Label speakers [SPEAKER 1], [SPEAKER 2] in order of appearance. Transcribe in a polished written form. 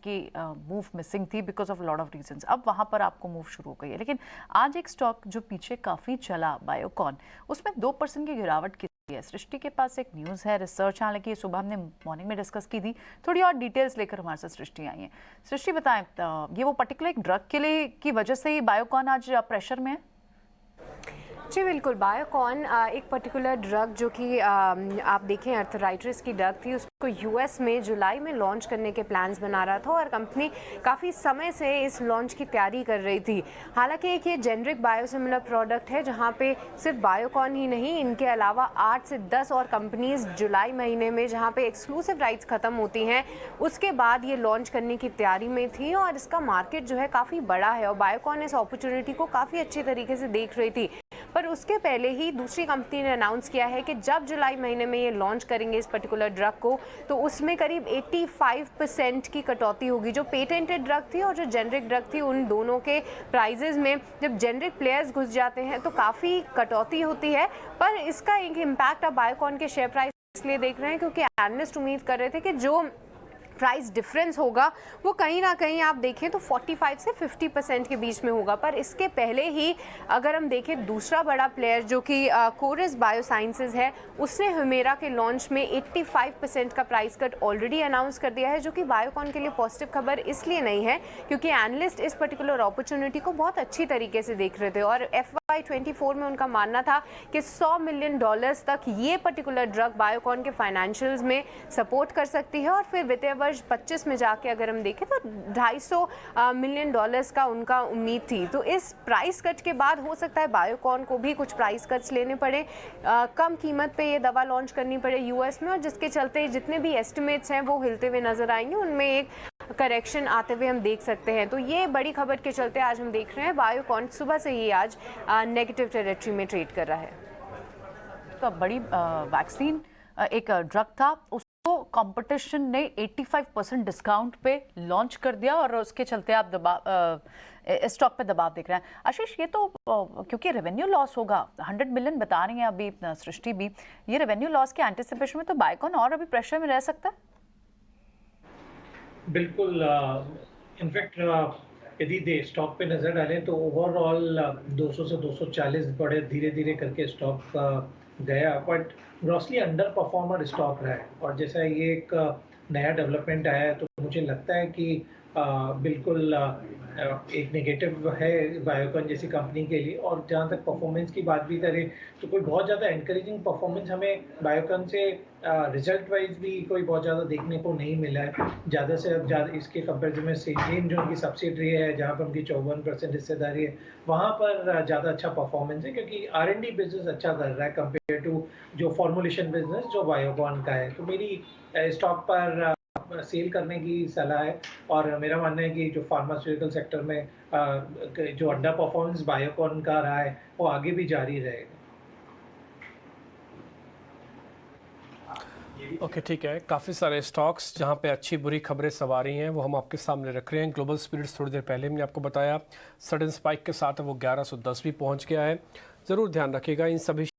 [SPEAKER 1] की move missing थी because of lot of reasons. अब वहाँ पर आपको मूव शुरू हो गई है, लेकिन आज एक स्टॉक जो पीछे काफ़ी चला, बायोकॉन, उसमें 2% की गिरावट की है। सृष्टि के पास एक न्यूज़ है, रिसर्च, हालांकि सुबह हमने मॉर्निंग में डिस्कस की थी, थोड़ी और डिटेल्स लेकर हमारे साथ सृष्टि आई है। सृष्टि बताएं, ये वो पर्टिकुलर एक ड्रग के लिए की वजह से ही बायोकॉन आज प्रेशर में है?
[SPEAKER 2] जी बिल्कुल, बायोकॉन एक पर्टिकुलर ड्रग जो कि आप देखें अर्थराइटिस की ड्रग थी, उसको यूएस में जुलाई में लॉन्च करने के प्लान्स बना रहा था और कंपनी काफ़ी समय से इस लॉन्च की तैयारी कर रही थी। हालांकि एक ये जेनरिक बायोसिमिलर प्रोडक्ट है जहां पे सिर्फ बायोकॉन ही नहीं, इनके अलावा 8 से 10 और कंपनीज जुलाई महीने में जहां पे एक्सक्लूसिव राइट्स ख़त्म होती हैं उसके बाद ये लॉन्च करने की तैयारी में थी और इसका मार्केट जो है काफ़ी बड़ा है और बायोकॉन इस अपॉर्चुनिटी को काफ़ी अच्छी तरीके से देख रही थी। पर उसके पहले ही दूसरी कंपनी ने अनाउंस किया है कि जब जुलाई महीने में ये लॉन्च करेंगे इस पर्टिकुलर ड्रग को, तो उसमें करीब 85% की कटौती होगी। जो पेटेंटेड ड्रग थी और जो जेनरिक ड्रग थी, उन दोनों के प्राइजेज में जब जेनरिक प्लेयर्स घुस जाते हैं तो काफ़ी कटौती होती है। पर इसका एक इम्पैक्ट अब बायोकॉन के शेयर प्राइस इसलिए देख रहे हैं क्योंकि एनालिस्ट उम्मीद कर रहे थे कि जो प्राइस डिफरेंस होगा वो कहीं ना कहीं आप देखें तो 45 से 50% के बीच में होगा। पर इसके पहले ही अगर हम देखें दूसरा बड़ा प्लेयर जो कि कोरस बायोसाइंसेज है, उसने हुमेरा के लॉन्च में 85% का प्राइस कट ऑलरेडी अनाउंस कर दिया है, जो कि बायोकॉन के लिए पॉजिटिव खबर इसलिए नहीं है क्योंकि एनालिस्ट इस पर्टिकुलर अपॉर्चुनिटी को बहुत अच्छी तरीके से देख रहे थे और FY24 में उनका मानना था कि $100 मिलियन तक ये पर्टिकुलर ड्रग बायोकॉन के फाइनेंशियल्स में सपोर्ट कर सकती है और फिर वित्तीय वर्ष 25 में जाके अगर हम देखें तो $250 मिलियन का उनका उम्मीद थी। तो इस प्राइस कट के बाद हो सकता है बायोकॉन को भी कुछ प्राइस कट्स लेने पड़े, कम कीमत पे ये दवा लॉन्च करनी पड़े यूएस में, और जिसके चलते जितने भी एस्टिमेट्स हैं वो हिलते हुए नजर आएंगे, उनमें एक करेक्शन आते हुए हम देख सकते हैं। तो ये बड़ी खबर के चलते आज हम देख रहे हैं बायोकॉन सुबह से ही आज नेगेटिव टेरिटरी में ट्रेड कर रहा है।
[SPEAKER 1] तो बड़ी वैक्सीन एक ड्रग था, उसको कंपटीशन ने 85% डिस्काउंट पे लॉन्च कर दिया और उसके चलते आप स्टॉक पे दबाव देख रहे हैं। आशीष, ये तो क्योंकि रेवेन्यू लॉस होगा, 100 मिलियन बता रही हैं अभी सृष्टि भी, ये रेवेन्यू लॉस के एंटिसिपेशन में तो बायोकॉन और अभी प्रेशर में रह सकता है।
[SPEAKER 3] बिल्कुल, इनफैक्ट यदि स्टॉक पे नज़र डालें तो ओवरऑल 200 से 240 बड़े धीरे धीरे करके स्टॉक गया, but grossly under performer stock रहा है। और जैसा ये एक नया डेवलपमेंट आया है तो मुझे लगता है कि बिल्कुल एक नेगेटिव है बायोकॉन जैसी कंपनी के लिए। और जहाँ तक परफॉर्मेंस की बात भी करें तो कोई बहुत ज़्यादा एनकरेजिंग परफॉर्मेंस हमें बायोकॉन से रिजल्ट वाइज भी कोई बहुत ज़्यादा देखने को नहीं मिला है। ज़्यादा से ज़्यादा इसके कंपेरिजन में सिंजीन जो उनकी सब्सिडरी है, जहाँ पर उनकी 54% हिस्सेदारी है, वहाँ पर ज़्यादा अच्छा परफॉर्मेंस है क्योंकि R&D बिजनेस अच्छा कर रहा है कंपेयर टू जो फॉर्मुलेशन बिजनेस जो बायोकॉन का है। तो मेरी स्टॉक पर सेल करने की सलाह है और मेरा मानना है कि जो फार्मास्यूटिकल सेक्टर में जो अंडर परफॉर्मेंस बायोकॉन का रहा है वो आगे भी जारी रहेगा।
[SPEAKER 4] ओके, ठीक है। काफ़ी सारे स्टॉक्स जहां पे अच्छी बुरी खबरें सवारी हैं वो हम आपके सामने रख रहे हैं। ग्लोबल स्पिरिट्स थोड़ी देर पहले मैंने आपको बताया सडन स्पाइक के साथ वो 1110 भी पहुंच गया है। ज़रूर ध्यान रखिएगा इन सभी